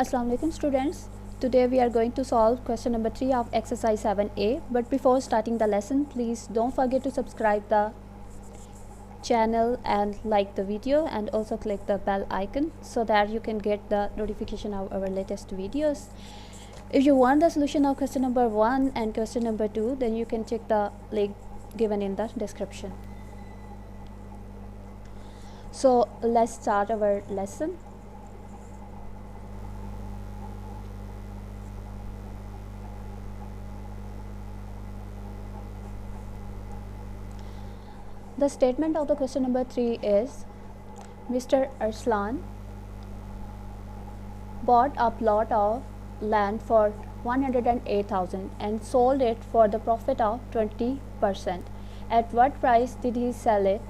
Assalamu alaikum students. Today we are going to solve question number 3 of exercise 7a. But before starting the lesson, please don't forget to subscribe the channel and like the video, and also click the bell icon so that you can get the notification of our latest videos. If you want the solution of question number 1 and question number 2, then you can check the link given in the description. So let's start our lesson. The statement of the question number 3 is, Mr. Arslan bought a plot of land for 108,000 and sold it for the profit of 20%. At what price did he sell it?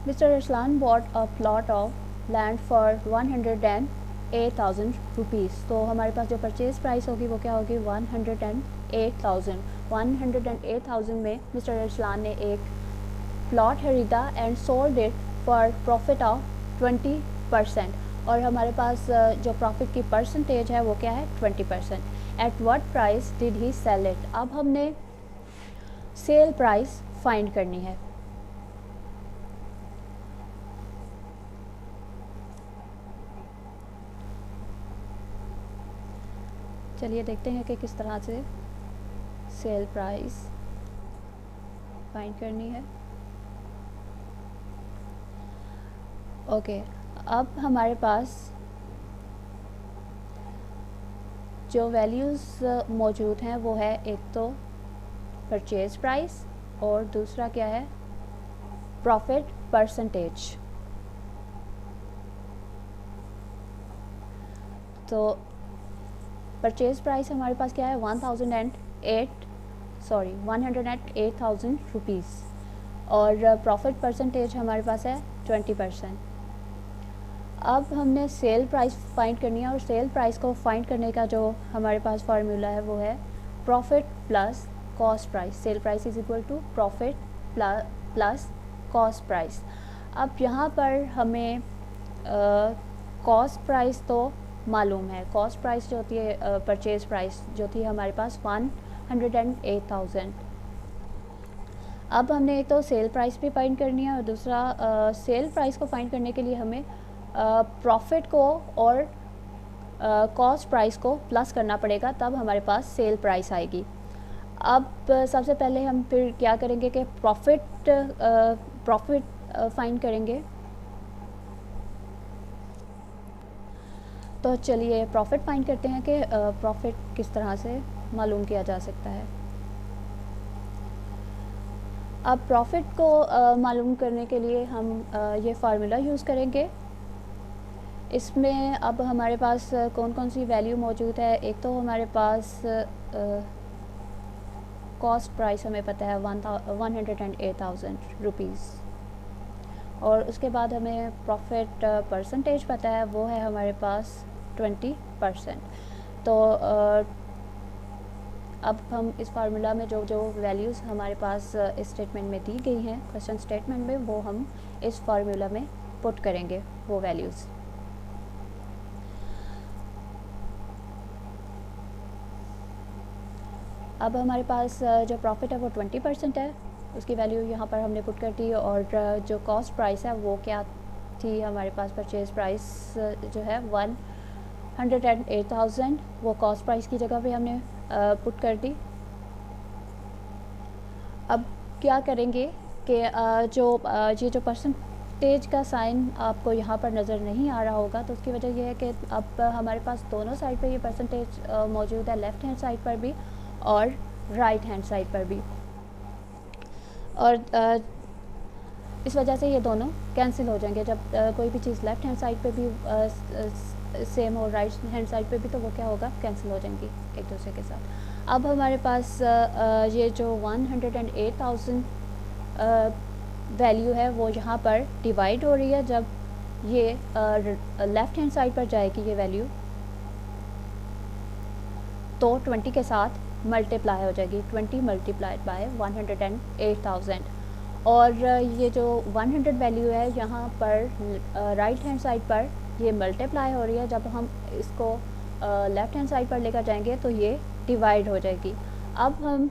Mr. Arslan bought a plot of land for 108,000 rupees. तो हमारे पास जो purchase price होगी वो क्या होगी? 108,000. 108,000 में mister Arsalan ने एक प्लॉट खरीदा and sold it for profit of 20%. और हमारे पास जो प्रॉफिट की परसेंटेज है वो क्या है? 20%. At what price did he sell it? अब हमने सेल प्राइस फाइंड करनी है. चलिए देखते हैं कि किस तरह से सेल प्राइस फाइंड करनी है. ओके, अब हमारे पास जो वैल्यूज़ मौजूद हैं वो है, एक तो परचेज़ प्राइस और दूसरा क्या है? Profit percentage. तो परचेज़ प्राइस हमारे पास क्या है? 108,000 रुपीज़. और प्रॉफिट परसेंटेज हमारे पास है 20%. अब हमने सेल प्राइस फाइंड करनी है, और सेल प्राइस को फाइंड करने का जो हमारे पास फार्मूला है वो है profit plus cost price. Sell price is equal to profit plus cost price. अब यहाँ पर हमें कॉस्ट प्राइस तो मालूम है. कॉस्ट प्राइस जो होती है, परचेज़ प्राइस जो थी हमारे पास 108,000. अब हमने एक तो सेल प्राइस भी फाइंड करनी है, और दूसरा सेल प्राइस को फाइंड करने के लिए हमें प्रॉफिट को और कॉस्ट प्राइस को प्लस करना पड़ेगा, तब हमारे पास सेल प्राइस आएगी. अब सबसे पहले हम फिर क्या करेंगे कि प्रॉफिट फाइंड करेंगे. तो चलिए प्रॉफिट फाइंड करते हैं कि प्रॉफिट किस तरह से मालूम किया जा सकता है. अब प्रॉफिट को मालूम करने के लिए हम ये फार्मूला यूज़ करेंगे. इसमें अब हमारे पास कौन कौन सी वैल्यू मौजूद है? एक तो हमारे पास कॉस्ट प्राइस हमें पता है 108,000 रुपीज़, और उसके बाद हमें प्रॉफिट परसेंटेज पता है, वो है हमारे पास 20%. तो अब हम इस फार्मूला में जो जो वैल्यूज़ हमारे पास इस स्टेटमेंट में दी गई हैं, क्वेश्चन स्टेटमेंट में, वो हम इस फार्मूला में पुट करेंगे वो वैल्यूज़. अब हमारे पास जो प्रॉफिट है वो 20% है, उसकी वैल्यू यहाँ पर हमने पुट कर दी. और जो कॉस्ट प्राइस है वो क्या थी? हमारे पास परचेज़ प्राइस जो है 108,000, वो कॉस्ट प्राइस की जगह पे हमने पुट कर दी. अब क्या करेंगे कि ये जो परसेंटेज का साइन आपको यहाँ पर नज़र नहीं आ रहा होगा, तो उसकी वजह यह है कि अब हमारे पास दोनों साइड पे ये परसेंटेज मौजूद है, लेफ़्ट हैंड साइड पर भी और राइट हैंड साइड पर भी. और इस वजह से ये दोनों कैंसिल हो जाएंगे. जब कोई भी चीज़ लेफ़्ट हैंड साइड पे भी सेम और राइट हैंड साइड पे भी, तो वो क्या होगा? कैंसिल हो जाएंगी एक दूसरे के साथ. अब हमारे पास ये जो 108,000 वैल्यू है वो यहाँ पर डिवाइड हो रही है. जब ये लेफ़्ट हैंड साइड पर जाएगी ये वैल्यू, तो 20 के साथ मल्टीप्लाई हो जाएगी. 20 मल्टीप्लाइड बाय 108,000. और ये जो 100 वैल्यू है यहाँ पर राइट हैंड साइड पर ये मल्टीप्लाई हो रही है, जब हम इसको लेफ़्ट हैंड साइड पर लेकर जाएंगे तो ये डिवाइड हो जाएगी। अब हम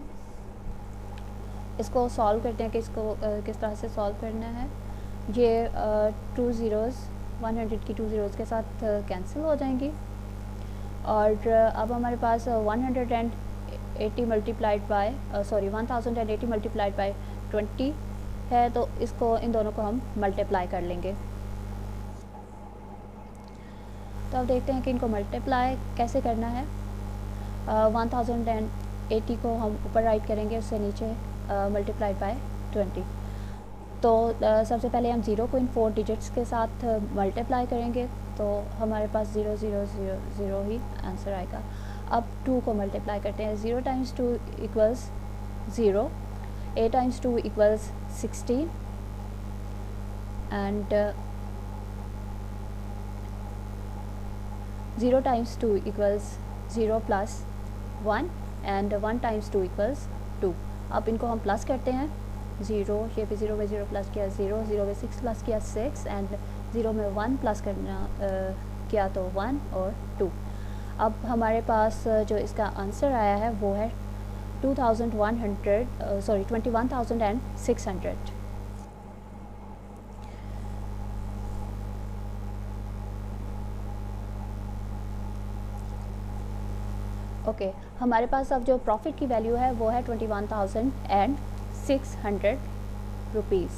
इसको सॉल्व करते हैं कि इसको किस तरह से सॉल्व करना है। ये 2 ज़ीरोज़ 100 की 2 ज़ीरोज़ के साथ कैंसिल हो जाएंगी और अब हमारे पास 180 मल्टीप्लाइड बाय 1080 मल्टीप्लाइड बाय 20 है, तो इसको इन दोनों को हम मल्टीप्लाई कर लेंगे। तो अब देखते हैं कि इनको मल्टीप्लाई कैसे करना है। 1080 को हम ऊपर राइट करेंगे, उससे नीचे मल्टीप्लाइड बाय 20। तो सबसे पहले हम 0 को इन 4 डिजिट्स के साथ मल्टीप्लाई करेंगे, तो हमारे पास 0 0 0 0 ही आंसर आएगा। अब 2 को मल्टीप्लाई करते हैं। 0 times 2 equals 0, 8 times 2 equals 16 and 0 times 2 equals 0 plus 1 and 1 times 2 equals 2। अब इनको हम प्लस करते हैं। 0 ये भी 0 में 0 प्लस किया 0, 0 में 6 प्लस किया 6 एंड 0 में 1 प्लस करना किया तो 1 और 2। अब हमारे पास जो इसका आंसर आया है वो है 21,600। ओके, हमारे पास अब जो प्रॉफिट की वैल्यू है वो है 21,600 रुपीज़।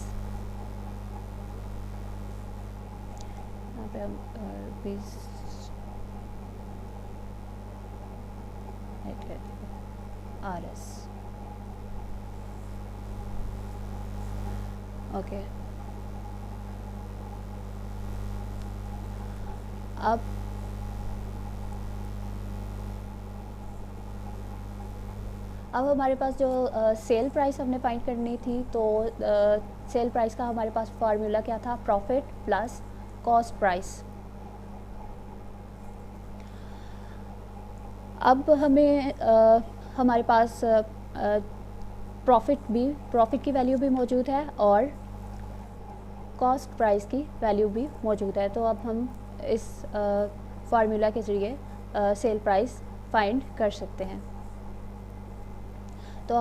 यहाँ पे हम रुपीज़ ऐड कर देंगे, RS। ओके, अब हमारे पास जो सेल प्राइस हमने फाइंड करनी थी, तो सेल प्राइस का हमारे पास फार्मूला क्या था? Profit plus cost price. अब हमें हमारे पास प्रॉफिट की वैल्यू भी मौजूद है और कॉस्ट प्राइस की वैल्यू भी मौजूद है। तो अब हम इस फार्मूला के ज़रिए सेल प्राइस फाइंड कर सकते हैं। तो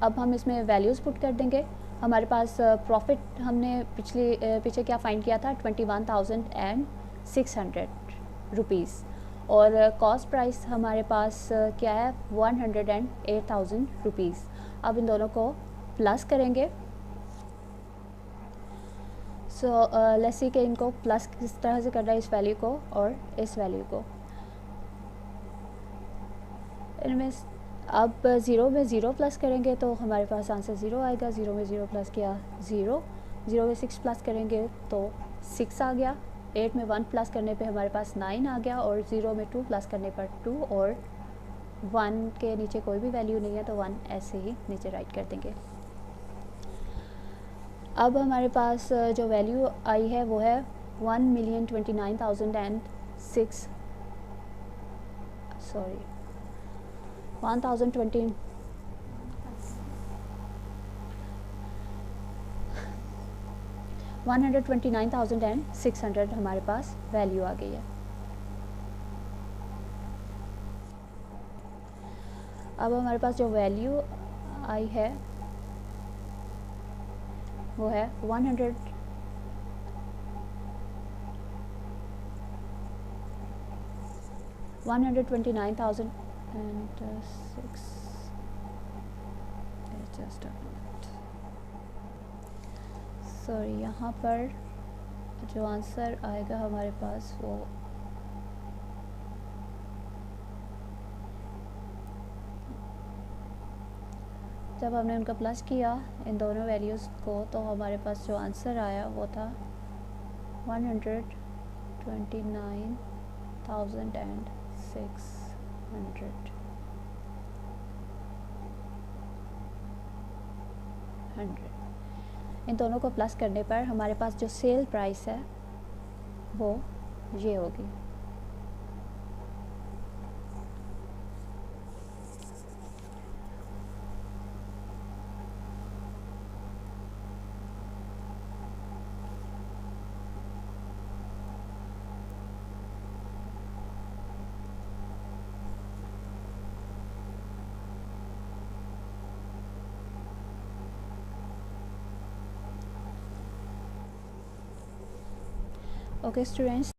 अब हम इसमें वैल्यूज़ पुट कर देंगे। हमारे पास प्रॉफिट हमने पीछे क्या फ़ाइंड किया था? 21,600 रुपीज़। और कॉस्ट प्राइस हमारे पास क्या है? 108,000 रुपीज़। अब इन दोनों को प्लस करेंगे। सो लेट्स सी कि इनको प्लस किस तरह से करना है, इस वैल्यू को और इस वैल्यू को। इनमें अब 0 में 0 प्लस करेंगे तो हमारे पास आंसर 0 आएगा। 0 में 0 प्लस किया 0, 0 में 6 प्लस करेंगे तो 6 आ गया। 8 में 1 प्लस करने पे हमारे पास 9 आ गया और 0 में 2 प्लस करने पर 2 और 1 के नीचे कोई भी वैल्यू नहीं है तो 1 ऐसे ही नीचे राइट कर देंगे। अब हमारे पास जो वैल्यू आई है वो है 1,029,006 सॉरी 1,020 129,600 हमारे पास वैल्यू आ गई है। अब हमारे पास जो वैल्यू आई है वो है 129,006। सॉरी, यहाँ पर जो आंसर आएगा हमारे पास वो जब हमने उनका प्लस किया इन दोनों वैल्यूज़ को तो हमारे पास जो आंसर आया वो था 129,600। इन दोनों को प्लस करने पर हमारे पास जो सेल प्राइस है वो ये होगी। Okay students.